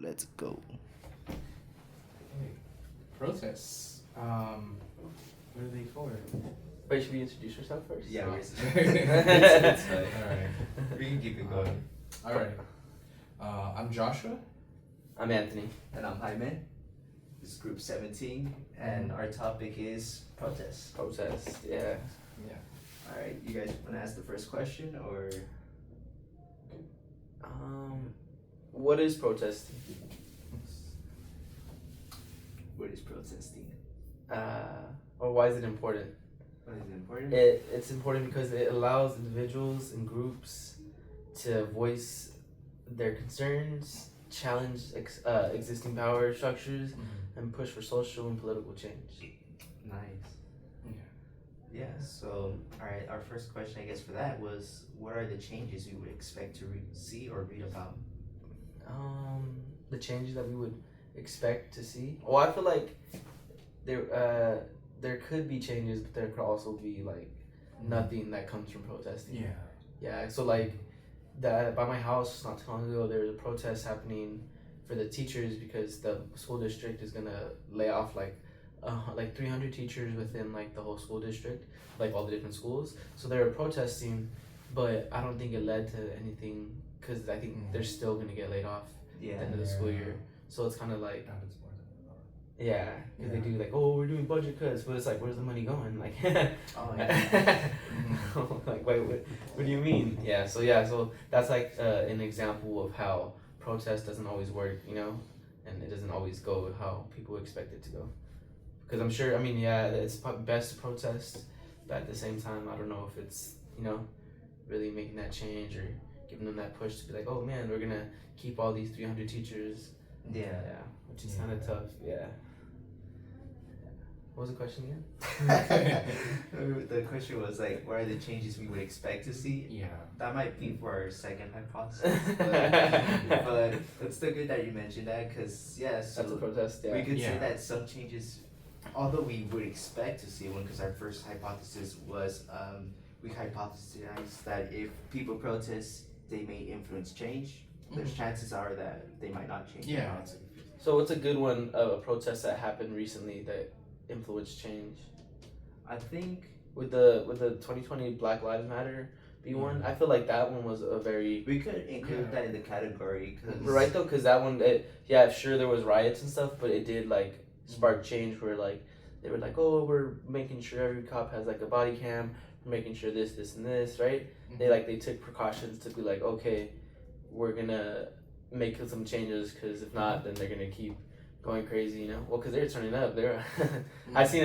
Let's go. Protests. What are they for? Wait, should we introduce yourself first? Yeah, Oh. it's fine. Alright. We can keep it going. Alright. I'm Joshua. I'm Anthony. And I'm Jaime. This is group 17, and our topic is protests. Protest, yeah. Yeah. Alright, you guys want to ask the first question, or? What is protesting? What is protesting? Or why is it important? What is important? It's important because it allows individuals and groups to voice their concerns, challenge existing power structures, and push for social and political change. Nice. Yeah. Yeah, so, alright, our first question, I guess, for that was, what are the changes you would expect to see or read about? The changes that we would expect to see. Well, I feel like there could be changes, but there could also be like nothing that comes from protesting. Yeah. Yeah. So like that by my house not too long ago, there was a protest happening for the teachers because the school district is gonna lay off like 300 teachers within like the whole school district, like all the different schools. So they were protesting, but I don't think it led to anything because I think they're still gonna get laid off at the end of the school year. So it's kind of like Happens more than yeah, because they do like, oh, we're doing budget cuts, but it's like, where's the money going? Like, Oh, yeah. like, wait, what do you mean? So that's like an example of how protest doesn't always work, you know, and it doesn't always go how people expect it to go. Because I'm sure, I mean, yeah, it's best to protest, but at the same time, I don't know if it's, you know, really making that change or giving them that push to be like, oh man, we're gonna keep all these 300 teachers. Yeah. Which is kind of tough. Yeah. What was the question again? The question was like, what are the changes we would expect to see? Yeah. That might be for our second hypothesis, but it's still good that you mentioned that because so That's a protest. Yeah. we could say Yeah. that some changes, although we would expect to see one, because our first hypothesis was we hypothesized that if people protest, they may influence change. There's chances are that they might not change. Yeah. So what's a good one of a protest that happened recently that influenced change? I think With the 2020 Black Lives Matter be one, I feel like that one was a very we could include that in the category. Cause right though, because that one, sure there was riots and stuff, but it did like spark change where like they were like, oh, we're making sure every cop has like a body cam, we're making sure this and this, right? They took precautions to be like, okay, we're gonna make some changes because if not, then they're gonna keep going crazy, you know. Well, because they're turning up. I seen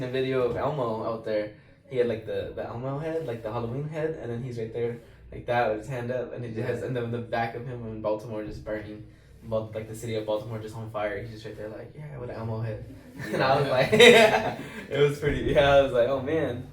a video of Elmo out there. He had like the Elmo head, like the Halloween head, and then he's right there like that with his hand up, and it has, and then the back of him in Baltimore just burning, like the city of Baltimore just on fire. He's just right there like, yeah, with an Elmo head, and I was like, it was pretty. Yeah, I was like, oh man,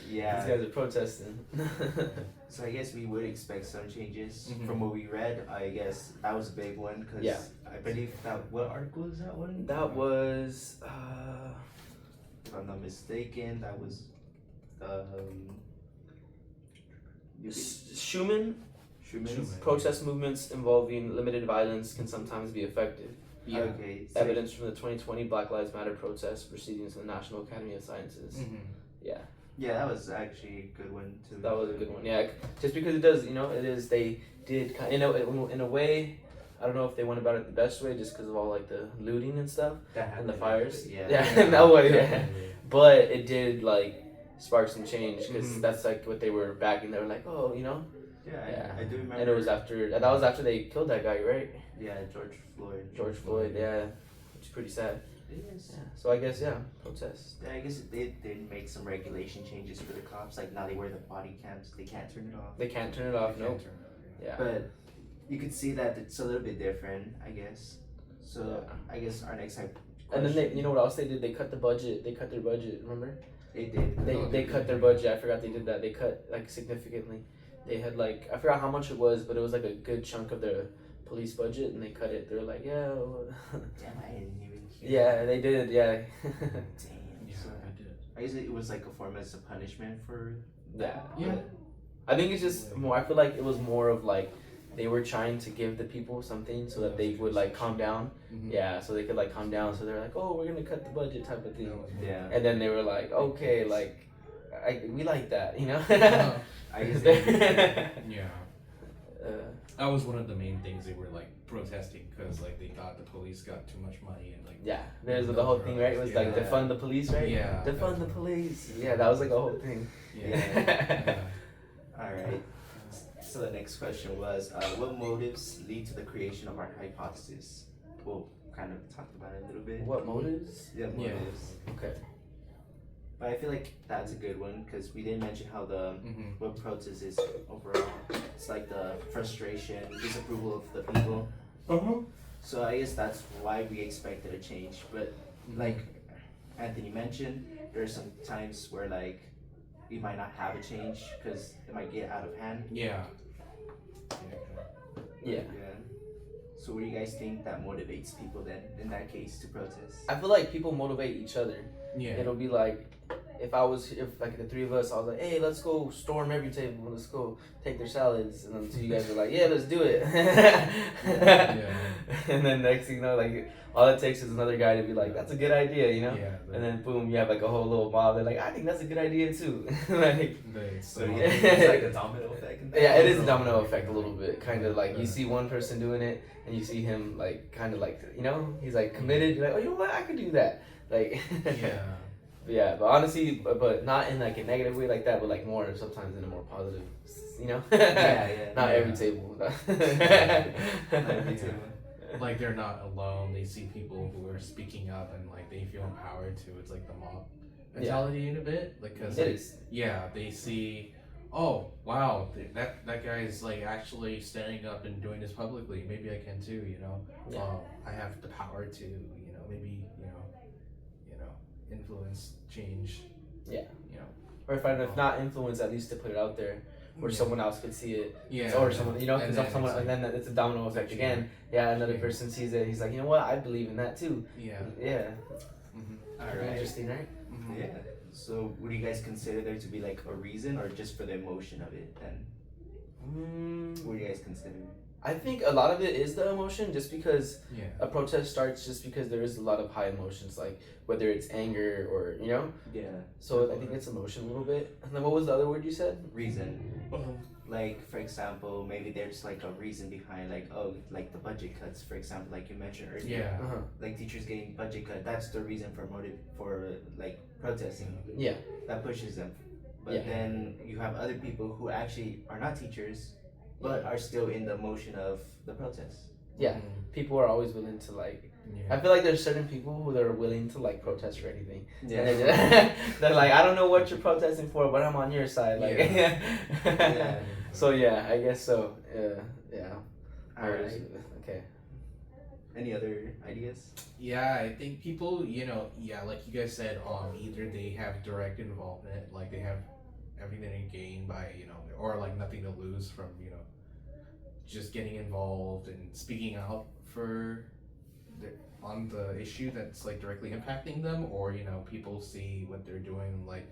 these guys are protesting. So I guess we would expect some changes from what we read. I guess that was a big one because I believe that, what article is that one? That was if I'm not mistaken, that was Schumann. Protest movements involving limited violence can sometimes be effective. Yeah. Okay. So Evidence from the 2020 Black Lives Matter protests proceedings of the National Academy of Sciences. yeah, that was actually a good one too. That was a good one. Yeah, just because it does, you know, it is. They did kind, in a way. I don't know if they went about it the best way, just because of all like the looting and stuff and the fires. No way. Yeah, but it did like spark some change because that's like what they were backing. They were like, oh, you know. Yeah, I do remember. And it was after they killed that guy, right? Yeah, George Floyd. Yeah, which is pretty sad. It is. Yeah. So I guess protest. Yeah, I guess they did make some regulation changes for the cops. Like now they wear the body cams. They can't turn it off. They can't turn it off. No. Yeah. But you could see that it's a little bit different, I guess. So I guess our next question. And then you know what else they did? They cut the budget. They cut their budget. Remember? They did. They cut their budget. I forgot they did that. They cut like significantly. They had like, I forgot how much it was, but it was like a good chunk of their police budget, and they cut it. They were like, yeah. Damn, I didn't even hear. Yeah, they did. Yeah. Damn. Yeah, So I did. I guess it was like a form as a punishment for. Yeah. Yeah. I think it's just more. I feel like it was more of like they were trying to give the people something so that they would like calm down. Mhm. Yeah, so they could like calm down. So they're like, oh, we're gonna cut the budget type of thing. That was Yeah. And then they were like, okay, like, we like that, you know? Uh, I guess they, yeah. That was one of the main things they were like protesting because like they thought the police got too much money and like yeah, there's the whole thing, right? It was like Yeah. defund the police, right? Yeah, Defund the that's- police. Yeah, that was like a whole thing. yeah. all right. So the next question was, what motives lead to the creation of our hypothesis? Well, kind of talked about it a little bit. What motives? Yeah, Yeah. motives. Okay. But I feel like that's a good one because we didn't mention how the Mhm. what protest is overall. It's like the frustration, disapproval of the people. So I guess that's why we expected a change. But like Anthony mentioned, there's some times where like we might not have a change because it might get out of hand. Yeah. Yeah. So what do you guys think that motivates people then in that case to protest? I feel like people motivate each other. Yeah. It'll be like, if like the three of us, I was like, hey, let's go storm every table, let's go take their salads, and then two of you guys were like, yeah, let's do it. And then next thing you know, like, all it takes is another guy to be like, that's a good idea, you know? Yeah. And then boom, you have like a whole little mob. They're like, I think that's a good idea too. Like, So yeah. it's like a domino effect. yeah, it is a domino effect a little bit. Kind of like you see one person doing it, and you see him like kind of like, you know, he's like committed. You're like, oh, you know what, I could do that. Like, Yeah. yeah, but honestly, but not in like a negative way like that, but like more sometimes in a more positive, you know. Yeah. Not Yeah. every table. Not every Yeah. table. Like they're not alone. They see people who are speaking up and like they feel empowered too. It's like the mob mentality in a bit, like because It is. yeah, they see, oh wow, that guy is like actually standing up and doing this publicly. Maybe I can too. You know, Yeah. I have the power to. You know, maybe influence change. Yeah. You know. Or if not influence, at least to put it out there where Yeah. someone else could see it. Yeah. Or someone, you know, And because then someone, it's and like- then it's a domino effect again. Yeah, another Yeah. person sees it. He's like, you know what? I believe in that too. Yeah. Yeah. Mm-hmm. All Pretty right. interesting, right? Mm-hmm. Yeah. So would you guys consider there to be like a reason or just for the emotion of it then? What do you guys consider? I think a lot of it is the emotion, just because Yeah. a protest starts just because there is a lot of high emotions, like whether it's anger or, you know. Yeah. So I think it's emotion a little bit. And then what was the other word you said? Reason. Like for example, maybe there's like a reason behind like like the budget cuts, for example, like you mentioned earlier. Yeah. Uh-huh. Like teachers getting budget cut, that's the reason for like protesting. Yeah. That pushes them. But Yeah. then you have other people who actually are not teachers but are still in the motion of the protest. Yeah. People are always willing to like. Yeah. I feel like there's certain people who are willing to like protest for anything. Yeah. And they're like, I don't know what you're protesting for, but I'm on your side. Like, Yeah. So yeah, I guess so. Yeah. Alright. Okay. Any other ideas? Yeah, I think people, like you guys said, either they have direct involvement, like they have everything to gain by, or like nothing to lose from, just getting involved and speaking out on the issue that's like directly impacting them, or, people see what they're doing like,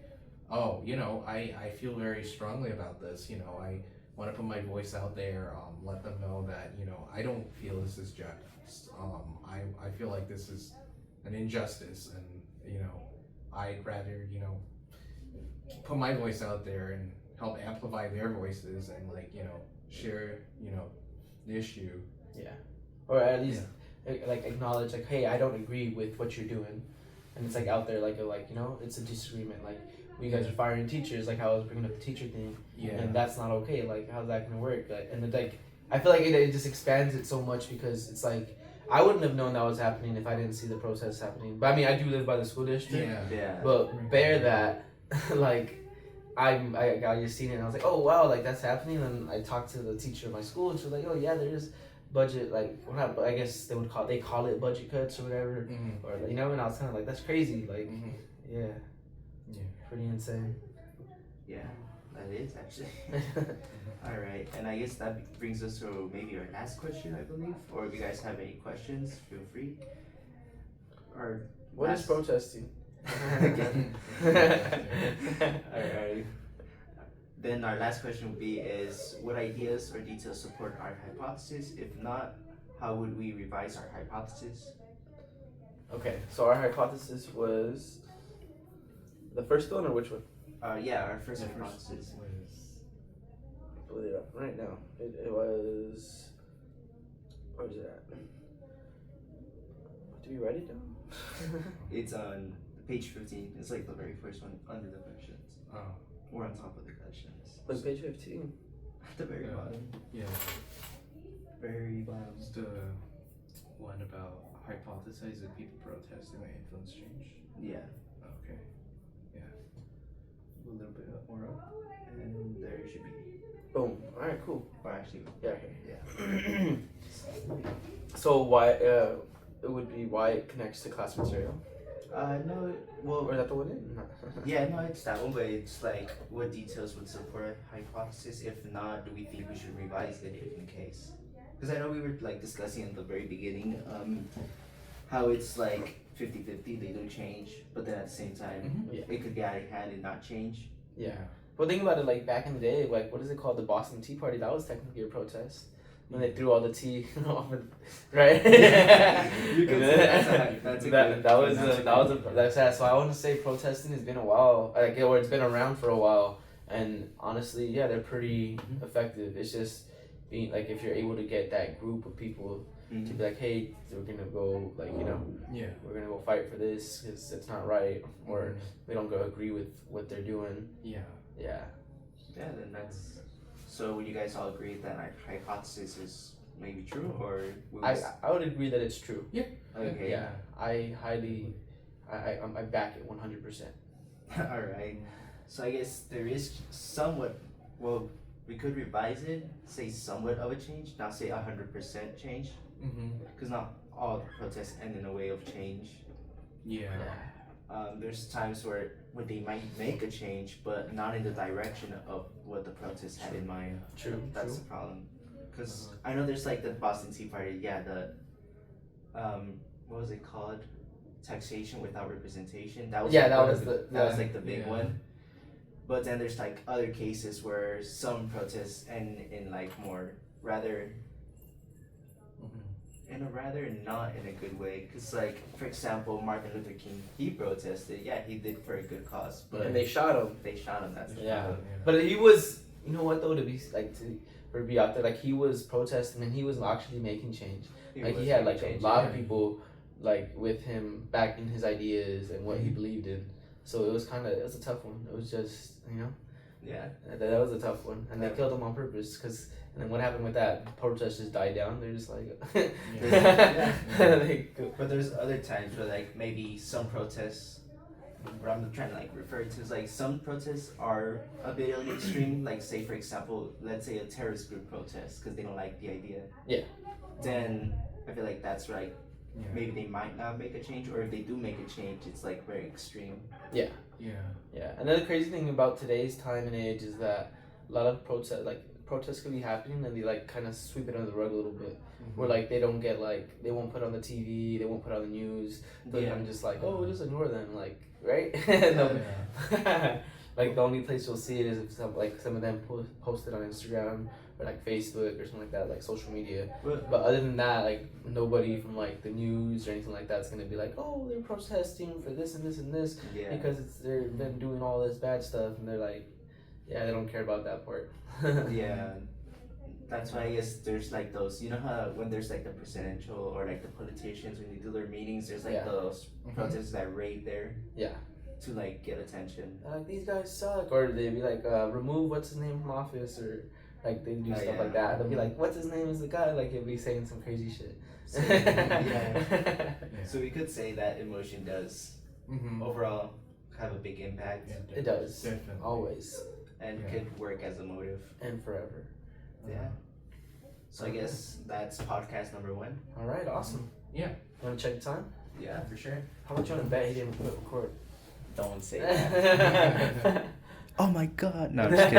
oh, I feel very strongly about this, I want to put my voice out there, let them know that, I don't feel this is just, I feel like this is an injustice, and, I'd rather, put my voice out there and help amplify their voices and like, share, the issue. Yeah. Or at least like acknowledge like, hey, I don't agree with what you're doing, and it's like out there like it's a disagreement. Like, you guys are firing teachers, like how I was bringing up the teacher thing, and that's not okay. Like, how's that gonna work? Like, and it's like, I feel like it just expands it so much, because it's like, I wouldn't have known that was happening if I didn't see the process happening. But I mean, I do live by the school district. Yeah. But bear that, like, I just seen it and I was like, oh wow, like that's happening. And I talked to the teacher of my school, and she was like, oh yeah, there is budget, like, well, not, I guess they call it budget cuts or whatever, or and I was kind of like, that's crazy, like, yeah, pretty insane. Yeah, that is actually. All right, and I guess that brings us to maybe our last question, I believe. Or if you guys have any questions, feel free. Or What is protesting? Again. Alright. Then our last question would be is what ideas or details support our hypothesis? If not, how would we revise our hypothesis? Okay, so our hypothesis was the first one or which one? Yeah, our first The hypothesis. Pull it up right now. It was. Where is it at? Did we write it down? It's on page 15. It's like the very first one under the questions. Oh. Or on top of the questions. Like page 15. At the very bottom. Yeah. Very bottom. It's the one about hypothesize that people protesting may influence change. Yeah. Okay. A little bit more up. And there it should be. Boom. Alright, cool. Or actually, Yeah, yeah. So why it would be why it connects to class material? No, well, Or is that the one in? No. yeah, no, it's that one, but it's like what details would support a hypothesis? If not, do we think we should revise it if in case? Because I know we were like discussing in the very beginning how it's like 50-50, they don't change, but then at the same time, Yeah. it could be out of hand and not change. Yeah. But think about it, like back in the day, like what is it called, the Boston Tea Party? That was technically a protest when they threw all the tea off, right? You can say that's a good. So I want to say protesting has been a while, like or it's been around for a while, and honestly, yeah, they're pretty effective. It's just being like if you're able to get that group of people to be like, hey, we're gonna go like we're gonna go fight for this because it's not right, or we don't go agree with what they're doing. Yeah. Yeah. Yeah, then that's. So would you guys all agree that our hypothesis is maybe true, or I would agree that it's true. Okay. Yeah, I back it 100%. All right. So I guess there is somewhat. Well, we could revise it, say somewhat of a change, not say 100% change, because not all protests end in a way of change. Yeah. There's times where they might make a change, but not in the direction of what the protest had in mind. True. That's the problem. Because I know there's like the Boston Tea Party, yeah, the what was it called? Taxation without representation. That was that was like the big one. But then there's like other cases where some protests end in like more rather in a rather not in a good way, because like for example Martin Luther King, he protested, yeah, he did for a good cause, but And they shot him. That's the Yeah. problem. But he was, you know what though, to be like to be out there, like he was protesting and he was actually making change. Like he had like a lot of people like with him backing his ideas and what he believed in. So it was a tough one. It was just, Yeah. that was a tough one, and they killed him on purpose. Cause and then what happened with that? Protests just died down. They're just like, But there's other times where like maybe some protests, what I'm trying to like refer to is like some protests are a bit on the extreme. Like say for example, let's say a terrorist group protest because they don't like the idea. Yeah. Then I feel like that's right. Maybe they might not make a change, or if they do make a change, it's like very extreme. Yeah. Another crazy thing about today's time and age is that a lot of protests could be happening and they like kind of sweep it under the rug a little bit. Where like they don't get like, they won't put on the TV, they won't put on the news. So I'm just like, oh, just ignore them, like, right? Like the only place you'll see it is if some of them post it on Instagram or like Facebook or something like that, like social media. But other than that, like nobody from like the news or anything like that's gonna be like, oh, they're protesting for this and this and this because they've been doing all this bad stuff, and they're like, yeah, they don't care about that part. Yeah. That's why I guess there's like those, you know how when there's like the presidential or like the politicians when they do their meetings, there's like those protests that raid there. Yeah. To like get attention. These guys suck, or they'd be like, remove what's his name from office, or like they do stuff like that. They'll be like, what's his name is the guy, like he'll be saying some crazy shit. So, So we could say that emotion does overall have a big impact. It does. Definitely. Always. And could work as a motive. And forever. Yeah. So I guess that's podcast number 1. All right, awesome. Yeah. You want to check the time? Yeah, for sure. How much you want to bet he didn't put record? Don't say that. Oh my god. No, I'm just kidding.